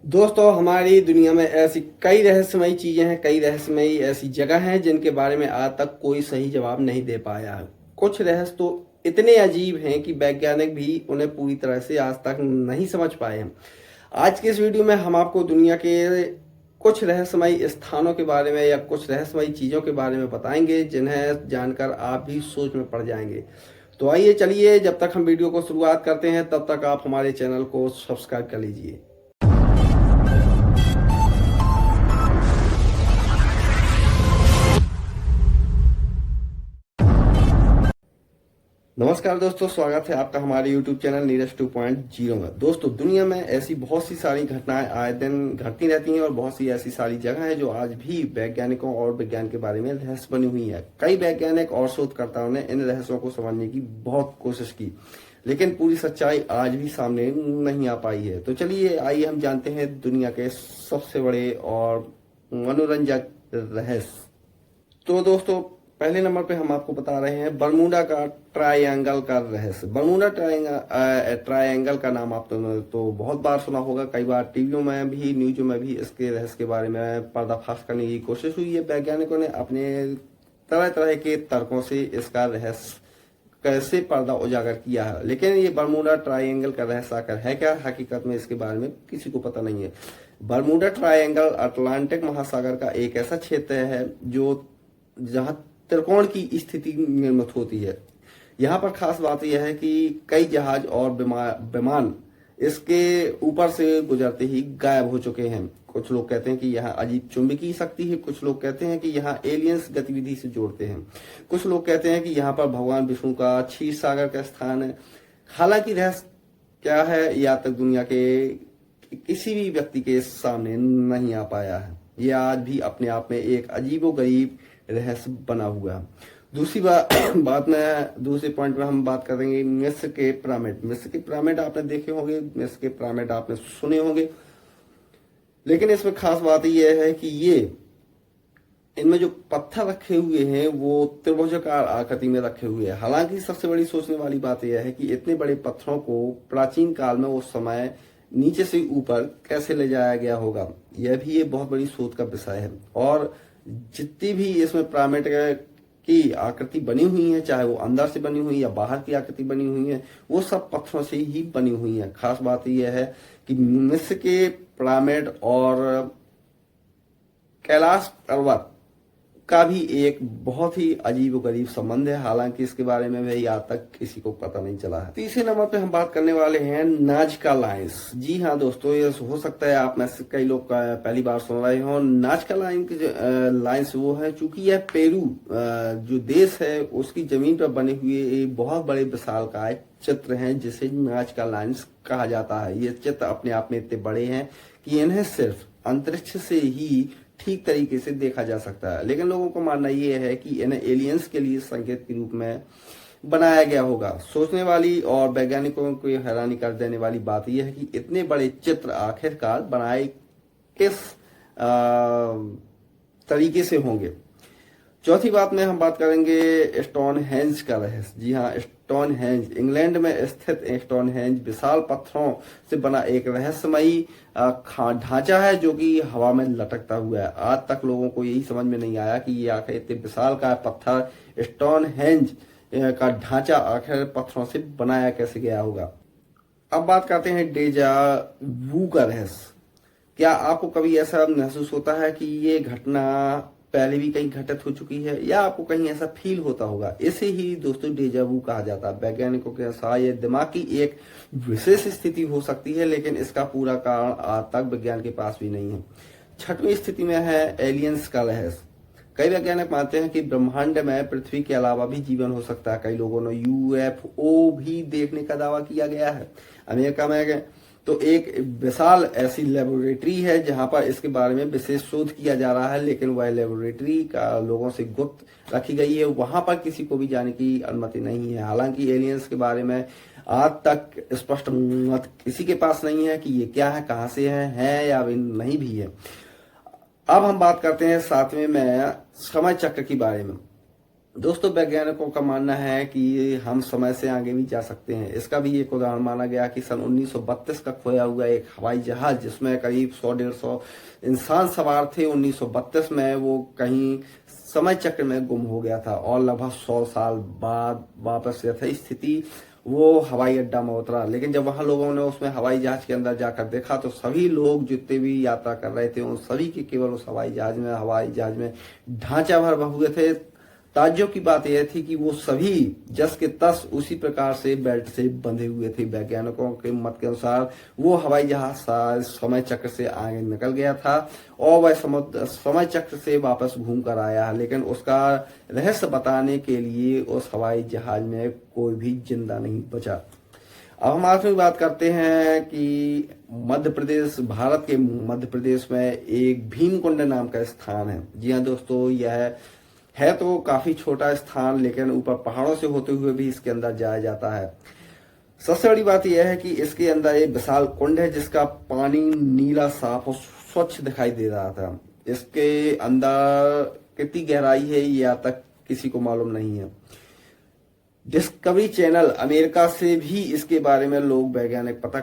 दोस्तों, हमारी दुनिया में ऐसी कई रहस्यमयी चीजें हैं, कई रहस्यमयी ऐसी जगह हैं जिनके बारे में आज तक कोई सही जवाब नहीं दे पाया है। कुछ रहस्य तो इतने अजीब हैं कि वैज्ञानिक भी उन्हें पूरी तरह से आज तक नहीं समझ पाए हैं। आज के इस वीडियो में हम आपको दुनिया के कुछ रहस्यमयी स्थानों के बारे में या कुछ रहस्यमयी चीजों के बारे में बताएंगे जिन्हें जानकर आप भी सोच में पड़ जाएंगे। तो आइए चलिए, जब तक हम वीडियो को शुरुआत करते हैं तब तक आप हमारे चैनल को सब्सक्राइब कर लीजिए। नमस्कार दोस्तों, स्वागत है आपका हमारे YouTube चैनल नीरज 2.0 में। दोस्तों, दुनिया में ऐसी बहुत सी सारी घटनाएं आए दिन घटती रहती हैं और बहुत सी ऐसी सारी जगह है जो आज भी वैज्ञानिकों और विज्ञान के बारे में रहस्य बनी हुई है। कई वैज्ञानिक और शोधकर्ताओं ने इन रहस्यों को समझने की बहुत कोशिश की, लेकिन पूरी सच्चाई आज भी सामने नहीं आ पाई है। तो चलिए आइए हम जानते हैं दुनिया के सबसे बड़े और मनोरंजक रहस्य। तो दोस्तों, पहले नंबर पे हम आपको बता रहे हैं बरमूडा का ट्रायंगल का रहस्य। बरमूडा ट्रायंगल का नाम आप तो बहुत बार सुना होगा। कई बार टीवियों में भी, न्यूज़ों में भी इसके रहस्य के बारे में पर्दाफाश करने की कोशिश हुई है। वैज्ञानिकों ने अपने तरह तरह के तर्कों से इसका रहस्य कैसे पर्दा उजागर किया है, लेकिन ये बरमूडा ट्रायंगल का रहस्य आकर है क्या, हकीकत में इसके बारे में किसी को पता नहीं है। बरमूडा ट्रायंगल अटलांटिक महासागर का एक ऐसा क्षेत्र है जो जहां त्रिकोण की स्थिति निर्मित होती है। यहाँ पर खास बात यह है कि कई जहाज और विमान इसके ऊपर से गुजरते ही गायब हो चुके हैं। कुछ लोग कहते हैं कि यहाँ अजीब चुंबकीय शक्ति है, कुछ लोग कहते हैं कि यहाँ एलियंस गतिविधि से जोड़ते हैं, कुछ लोग कहते हैं कि यहाँ पर भगवान विष्णु का क्षीर सागर का स्थान है। हालांकि रहस्य क्या है यह तक दुनिया के किसी भी व्यक्ति के सामने नहीं आ पाया है। यह आज भी अपने आप में एक अजीबोगरीब रहस्य बना हुआ है। दूसरे पॉइंट में हम बात करेंगे मिस्र के पिरामिड। मिस्र के पिरामिड आपने देखे होंगे, मिस्र के पिरामिड आपने सुने होंगे, लेकिन इसमें खास बात यह है कि इनमें जो पत्थर रखे हुए हैं वो त्रिभुजाकार आकृति में रखे हुए हैं। हालांकि सबसे बड़ी सोचने वाली बात यह है कि इतने बड़े पत्थरों को प्राचीन काल में उस समय नीचे से ऊपर कैसे ले जाया गया होगा, यह भी एक बहुत बड़ी शोध का विषय है। और जितनी भी इसमें पिरामिड की आकृति बनी हुई है, चाहे वो अंदर से बनी हुई या बाहर की आकृति बनी हुई है, वो सब पत्थरों से ही बनी हुई है। खास बात यह है कि मिस्र के पिरामिड और कैलाश पर्वत का भी एक बहुत ही अजीब गरीब संबंध है। हालांकि इसके बारे में भी आज तक किसी को पता नहीं चला है। तीसरे नंबर पे हम बात करने वाले हैं नाजका लाइन्स। जी हाँ दोस्तों, ये हो सकता है आप में से कई लोग पहली बार सुन रहे हो। नाजका लाइन की लाइन्स वो है, चूंकि यह पेरू जो देश है उसकी जमीन पर बने हुए एक बहुत बड़े विशालकाय चित्र हैं जिसे नाजका लाइन्स कहा जाता है। ये चित्र अपने आप में इतने बड़े हैं कि इन्हें सिर्फ अंतरिक्ष से ही ठीक तरीके से देखा जा सकता है, लेकिन लोगों को मानना यह है कि इन्हें एलियंस के लिए संकेत के रूप में बनाया गया होगा। सोचने वाली और वैज्ञानिकों को हैरानी कर देने वाली बात यह है कि इतने बड़े चित्र आखिरकार बनाए किस तरीके से होंगे। चौथी बात में हम बात करेंगे स्टोनहेंज का रहस्य। जी हाँ, स्टोनहेंज इंग्लैंड में स्थित स्टोनहेंज विशाल पत्थरों से बना एक रहस्यमयी ढांचा है जो कि हवा में लटकता हुआ है। आज तक लोगों को यही समझ में नहीं आया कि ये आखिर इतने विशाल का पत्थर स्टोनहेंज का ढांचा आखिर पत्थरों से बनाया कैसे गया होगा। अब बात करते हैं डेजा वू का रहस्य। क्या आपको कभी ऐसा महसूस होता है कि ये घटना पहले भी कहीं घटित हो चुकी है, या आपको कहीं ऐसा फील होता होगा? इसे ही दोस्तों डेजा वू कहा जाता है। वैज्ञानिकों के अनुसार यह दिमाग की एक विशेष स्थिति हो सकती है, लेकिन इसका पूरा कारण आज तक विज्ञान के पास भी नहीं है। छठवीं स्थिति में है एलियंस का रहस्य। कई वैज्ञानिक मानते हैं कि ब्रह्मांड में पृथ्वी के अलावा भी जीवन हो सकता है। कई लोगों ने यूएफओ भी देखने का दावा किया गया है। अमेरिका में तो एक विशाल ऐसी लेबोरेटरी है जहां पर इसके बारे में विशेष शोध किया जा रहा है, लेकिन वह लेबोरेटरी का लोगों से गुप्त रखी गई है। वहां पर किसी को भी जाने की अनुमति नहीं है। हालांकि एलियंस के बारे में आज तक स्पष्ट मत किसी के पास नहीं है कि ये क्या है, कहां से है या नहीं भी है। अब हम बात करते हैं सातवें में समय चक्र के बारे में। दोस्तों वैज्ञानिकों का मानना है कि हम समय से आगे भी जा सकते हैं। इसका भी एक उदाहरण माना गया कि सन 1932 का खोया हुआ एक हवाई जहाज जिसमें करीब 100-150 इंसान सवार थे, 1932 में वो कहीं समय चक्र में गुम हो गया था और लगभग 100 साल बाद वापस यथास्थिति वो हवाई अड्डा में उतरा। लेकिन जब वहां लोगों ने उसमें हवाई जहाज के अंदर जाकर देखा तो सभी लोग जितने भी यात्रा कर रहे थे उन सभी के केवल उस हवाई जहाज में ढांचा भर हुए थे। ताज्जुब की बात यह थी कि वो सभी जस के तस उसी प्रकार से बेल्ट से बंधे हुए थे। वैज्ञानिकों के मत के अनुसार वो हवाई जहाज समय चक्र से आगे निकल गया था और वह समय चक्र से वापस घूम कर आया, लेकिन उसका रहस्य बताने के लिए उस हवाई जहाज में कोई भी जिंदा नहीं बचा। अब हम आज में बात करते हैं कि मध्य प्रदेश, भारत के मध्य प्रदेश में एक भीमकुंड नाम का स्थान है। जी हाँ दोस्तों, यह है तो काफी छोटा स्थान, लेकिन ऊपर पहाड़ों से होते हुए भी इसके अंदर जाया जाता है। सबसे बड़ी बात यह है कि इसके अंदर एक विशाल कुंड है जिसका पानी नीला, साफ और स्वच्छ दिखाई दे रहा था। इसके अंदर कितनी गहराई है यह तक किसी को मालूम नहीं है। डिस्कवरी चैनल अमेरिका से भी इसके बारे में लोग वैज्ञानिक पता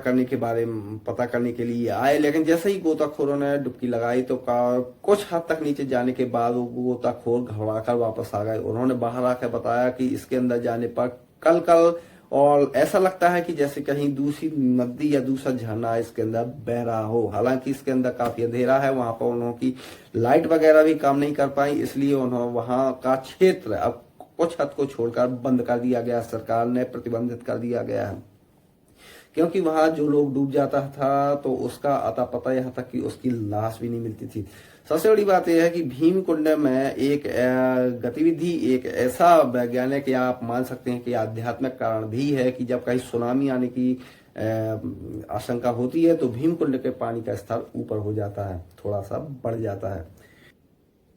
करने के लिए आए, लेकिन जैसे ही गोताखोरों ने डुबकी लगाई तो कुछ हद तक नीचे जाने के बाद वो गोताखोर घबराकर वापस आ गए। उन्होंने बाहर आकर बताया कि इसके अंदर जाने पर कल और ऐसा लगता है कि जैसे कहीं दूसरी नदी या दूसरा झरना इसके अंदर बह रहा हो। हालांकि इसके अंदर काफी अंधेरा है, वहां पर उन्होंने लाइट वगैरह भी काम नहीं कर पाई, इसलिए उन्होंने वहां का क्षेत्र अब कुछ हद को छोड़कर बंद कर दिया गया, सरकार ने प्रतिबंधित कर दिया गया है, क्योंकि वहां जो लोग डूब जाता था तो उसका अता पता, यहाँ तक कि उसकी लाश भी नहीं मिलती थी। सबसे बड़ी बात यह है कि भीमकुंड में एक गतिविधि, एक ऐसा वैज्ञानिक या आप मान सकते हैं कि आध्यात्मिक कारण भी है कि जब कहीं सुनामी आने की आशंका होती है तो भीमकुंड के पानी का स्तर ऊपर हो जाता है, थोड़ा सा बढ़ जाता है।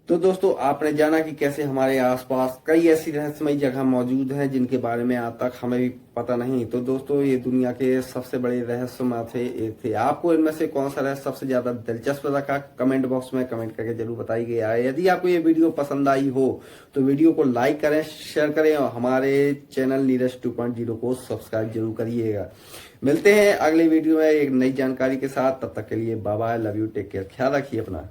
तो दोस्तों, आपने जाना कि कैसे हमारे आसपास कई ऐसी रहस्यमयी जगह मौजूद हैं जिनके बारे में आज तक हमें भी पता नहीं। तो दोस्तों, ये दुनिया के सबसे बड़े रहस्य में से एक थे। आपको इनमें से कौन सा रहस्य सबसे ज्यादा दिलचस्प लगा, कमेंट बॉक्स में कमेंट करके जरूर बताइएगा। यदि आपको ये वीडियो पसंद आई हो तो वीडियो को लाइक करें, शेयर करें और हमारे चैनल नीरज 2.0 को सब्सक्राइब जरूर करिएगा। मिलते हैं अगले वीडियो में एक नई जानकारी के साथ। तब तक के लिए bye bye, love you, take care, ख्याल रखिए अपना।